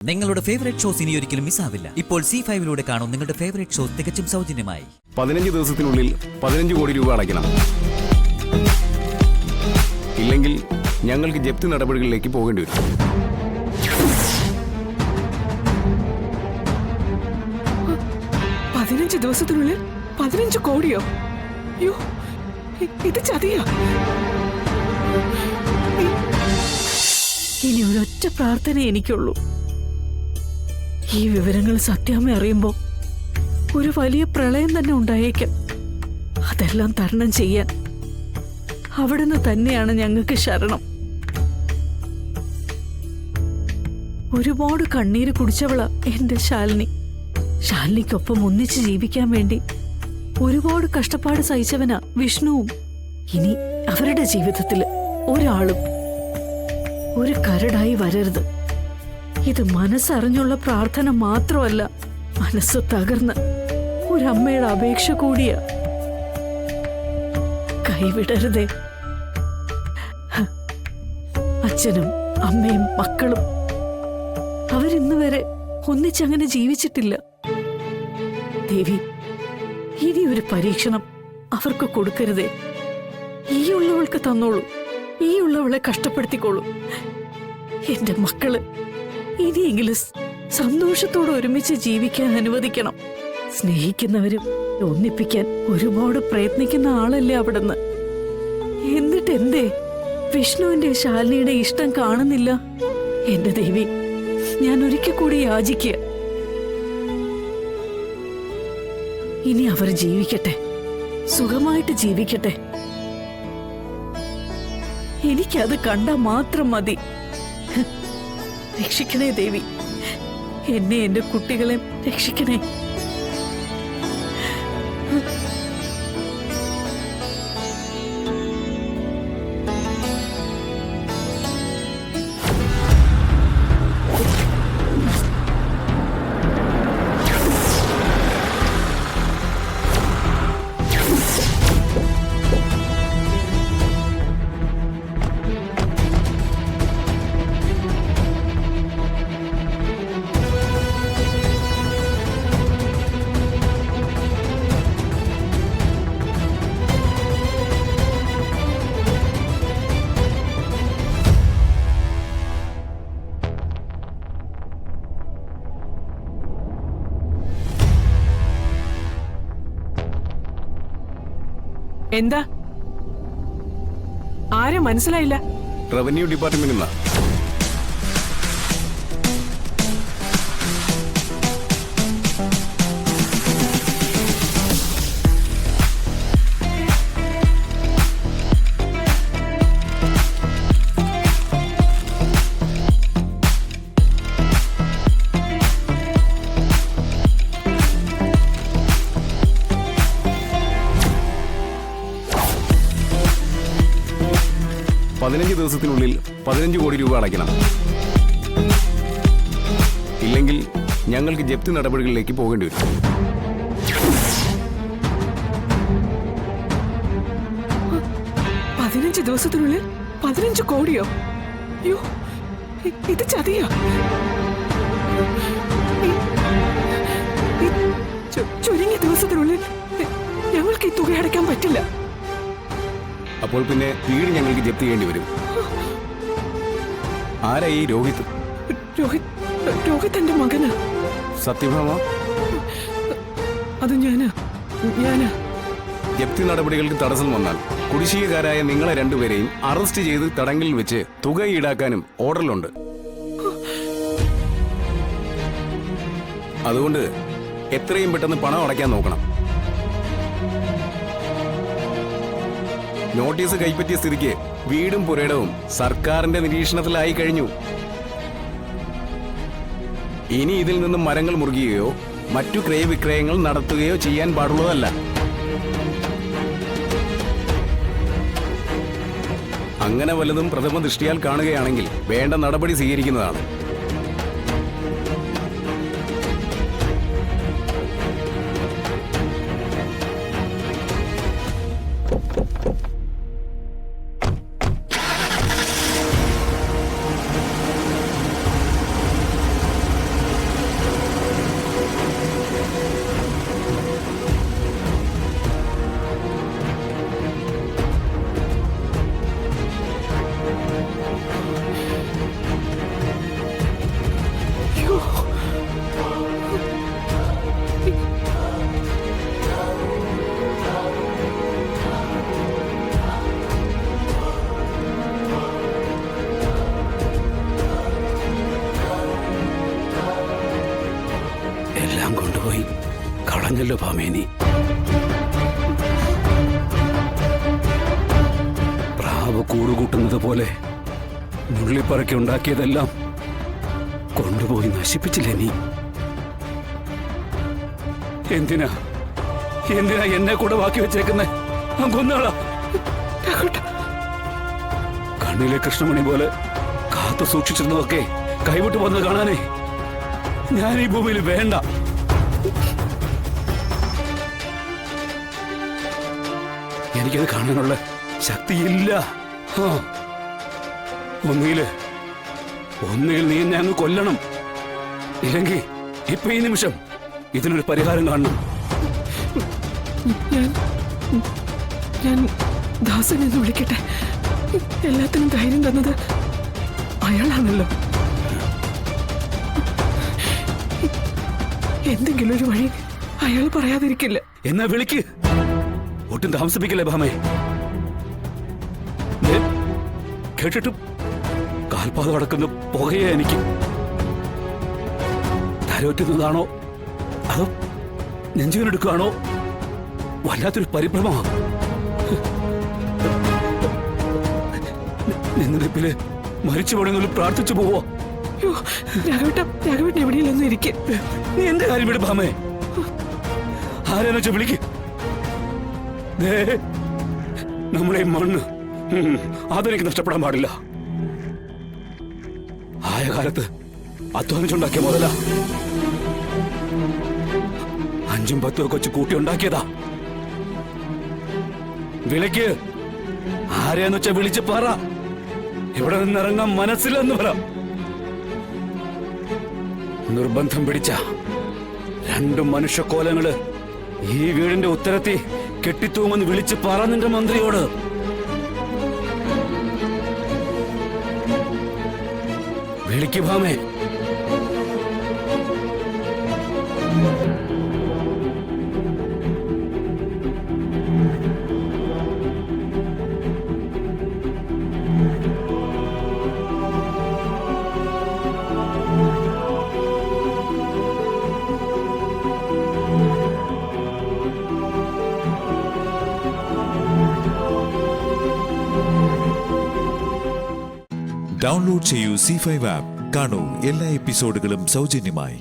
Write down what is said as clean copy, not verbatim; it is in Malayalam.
നിങ്ങളുടെ ഫേവറേറ്റ് ഷോസ് ഇനി ഒരിക്കലും മിസ്സാവില്ല. ഇപ്പോൾ C5 കാണും നിങ്ങളുടെ ഫേവറേറ്റ് ഷോസ് തികച്ചും സൗജന്യമായി. 15 ദിവസത്തിനുള്ളിൽ 15 കോടി രൂപ അടയ്ക്കണം. ഇല്ലെങ്കിൽ ഞങ്ങൾക്ക് ജപ്തി നടപടികളിലേക്ക് പോകേണ്ടി വരും. ദിവസത്തിനുള്ളിൽ 15 കോടിയോ? അയ്യോ, ഇത് ചതിയാ. ഇനി ഒരൊറ്റ പ്രാർത്ഥന എനിക്കുള്ളൂ. ഈ വിവരങ്ങൾ സത്യാമ്മ അറിയുമ്പോ ഒരു വലിയ പ്രളയം തന്നെ ഉണ്ടായേക്കാം. അതെല്ലാം തരണം ചെയ്യാൻ അവിടുന്ന് തന്നെയാണ് ഞങ്ങൾക്ക് ശരണം. ഒരുപാട് കണ്ണീര് കുടിച്ചവളാ എന്റെ ശാലിനി. ശാലിനിക്കൊപ്പം ഒന്നിച്ച് ജീവിക്കാൻ വേണ്ടി ഒരുപാട് കഷ്ടപ്പാട് സഹിച്ചവനാ വിഷ്ണുവും. ഇനി അവരുടെ ജീവിതത്തില് ഒരാളും ഒരു കരടായി വരരുത്. ഇത് മനസ്സറിഞ്ഞുള്ള പ്രാർത്ഥന മാത്രമല്ല, മനസ്സ് തകർന്ന് ഒരമ്മയുടെ അപേക്ഷ കൂടിയാ. കൈവിടരുതേ. അച്ഛനും അമ്മയും മക്കളും അവരിന്ന് വരെ ഒന്നിച്ചങ്ങനെ ജീവിച്ചിട്ടില്ല. ദേവി, ഇനി ഒരു പരീക്ഷണം അവർക്ക് കൊടുക്കരുതേ. ഈ ഉള്ളവൾക്ക് തന്നോളൂ, ഈ ഉള്ളവളെ കഷ്ടപ്പെടുത്തിക്കോളൂ. എന്റെ മക്കള് ഇനിയെങ്കിലും സന്തോഷത്തോടെ ഒരുമിച്ച് ജീവിക്കാൻ അനുവദിക്കണം. സ്നേഹിക്കുന്നവരും ഒന്നിപ്പിക്കാൻ ഒരുപാട് പ്രയത്നിക്കുന്ന ആളല്ലേ അവിടുന്ന്. എന്നിട്ട് എന്തേ വിഷ്ണുവിന്റെ ശാലിനിയുടെ ഇഷ്ടം കാണുന്നില്ല? എന്റെ ദേവി, ഞാൻ ഒരിക്കൽ കൂടി യാചിക്കുക. ഇനി അവർ ജീവിക്കട്ടെ, സുഖമായിട്ട് ജീവിക്കട്ടെ. എനിക്കത് കണ്ടാ മാത്രം മതി. രക്ഷിക്കണേ ദേവി, എന്നെ എന്റെ കുട്ടികളെ രക്ഷിക്കണേ. എന്താ? ആരും മനസ്സിലായില്ല. റവന്യൂ ഡിപ്പാർട്ട്മെന്റിൽ നിന്നാ. ദിവസത്തിനുള്ളിൽ 15 കോടി രൂപ അടയ്ക്കണം. ഇല്ലെങ്കിൽ ഞങ്ങൾക്ക് ജപ്തി നടപടികളിലേക്ക് പോകേണ്ടി വരും. ദിവസത്തിനുള്ളിൽ 15 കോടിയോ? അയ്യോ, ഇത് ചതിയാ. ചുരുങ്ങിയ ദിവസത്തിനുള്ളിൽ ഞങ്ങൾക്ക് ഈ തുക അടയ്ക്കാൻ പറ്റില്ല. അപ്പോൾ പിന്നെ വീട് ഞങ്ങൾക്ക് ജപ്തി ചെയ്യേണ്ടി വരും. ആരാ ഈ രോഹിത്? രോഹിത് എന്റെ മകനാ. സത്യഭാമ? അത് ഞാനാ. ജപ്തി നടപടികൾക്ക് തടസ്സം വന്നാൽ കുടിശ്ശികക്കാരായ നിങ്ങളെ രണ്ടുപേരെയും അറസ്റ്റ് ചെയ്ത് തടങ്കലിൽ വെച്ച് തുക ഈടാക്കാനും ഓർഡറിലുണ്ട്. അതുകൊണ്ട് എത്രയും പെട്ടെന്ന് പണം അടയ്ക്കാൻ നോക്കണം. നോട്ടീസ് കൈപ്പറ്റിയ സ്ഥിതിക്ക് വീടും പുരയിടവും സർക്കാരിന്റെ നിരീക്ഷണത്തിലായി കഴിഞ്ഞു. ഇനി ഇതിൽ നിന്നും മരങ്ങൾ മുറിക്കുകയോ മറ്റു ക്രയവിക്രയങ്ങൾ നടത്തുകയോ ചെയ്യാൻ പാടുള്ളതല്ല. അങ്ങനെ വല്ലതും പ്രഥമ ദൃഷ്ടിയാൽ കാണുകയാണെങ്കിൽ വേണ്ട നടപടി സ്വീകരിക്കുന്നതാണ്. എല്ലാം കൊണ്ടുപോയി കളഞ്ഞല്ലോ ഭാമേനി. പ്രാവ് കൂടുകൂട്ടുന്നത് പോലെ നുള്ളിപ്പറക്കി ഉണ്ടാക്കിയതെല്ലാം കൊണ്ടുപോയി നശിപ്പിച്ചില്ലേ നീ? എന്തിനാ എന്നെ കൂടെ ബാക്കി വെച്ചേക്കുന്നേ? കൊന്നാളാ. കണ്ണിലെ കൃഷ്ണമണി പോലെ കാത്തു സൂക്ഷിച്ചിരുന്നതൊക്കെ കൈവിട്ടു വന്ന് കാണാനേ ഞാൻ ഈ ഭൂമിയിൽ വേണ്ട. എനിക്കത് കാണാനുള്ള ശക്തിയില്ല. ഒന്നുകിൽ നീ എന്നെ അങ്ങ് കൊല്ലണം, ഇല്ലെങ്കിൽ ഇപ്പൊ ഈ നിമിഷം ഇതിനൊരു പരിഹാരം കാണണം. ഞാൻ ദാസൻ എന്ന് വിളിക്കട്ടെ. എല്ലാത്തിനും ധൈര്യം തന്നത് അയാളാണല്ലോ. എന്തെങ്കിലും ഒരു വഴി അയാൾ പറയാതിരിക്കില്ല. എന്നാ വിളിക്ക്. ഒട്ടും താമസിപ്പിക്കില്ലേ ഭാമേ. കേട്ടിട്ടും കാൽപാദം അടക്കുന്ന പുകയെ എനിക്ക് തലോറ്റുന്നതാണോ അതോ നെഞ്ചുവിനെടുക്കുകയാണോ വല്ലാത്തൊരു പരിഭ്രമമാണ്. നിന്നിപ്പില് മരിച്ചു പോണെങ്കിലും പ്രാർത്ഥിച്ചു പോവോ? രാഘവേട്ടൻ എവിടെയെങ്കിലും ഇരിക്കും. നീ എന്റെ കാര്യം വിട് ഭാമേ. ആരെന്ന് വെച്ചാ വിളിക്ക്. നമ്മുടെ മണ്ണ് അതെനിക്ക് നഷ്ടപ്പെടാൻ പാടില്ല. ആയ കാലത്ത് അധ്വാനിച്ചുണ്ടാക്കിയ മുതല 5ഉം 10ഉം ഒക്കെ വെച്ച് കൂട്ടി ഉണ്ടാക്കിയതാ. വിളിക്ക്. ആരെന്ന് വെച്ചാ വിളിച്ച് പറ. ഇവിടെ നിന്നിറങ്ങാൻ മനസ്സിലെന്ന് പറ. നിർബന്ധം പിടിച്ച 2 മനുഷ്യക്കോലങ്ങള് ഈ വീടിന്റെ ഉത്തരത്തിൽ കെട്ടിത്തൂമെന്ന് വിളിച്ച് പറ നിന്റെ മന്ത്രിയോട്. വിളിക്ക് ഭാമേ. ഡൗൺലോഡ് ചെയ്യൂ C5 ആപ്പ്. കാണൂ എല്ലാ എപ്പിസോഡുകളും സൗജന്യമായി.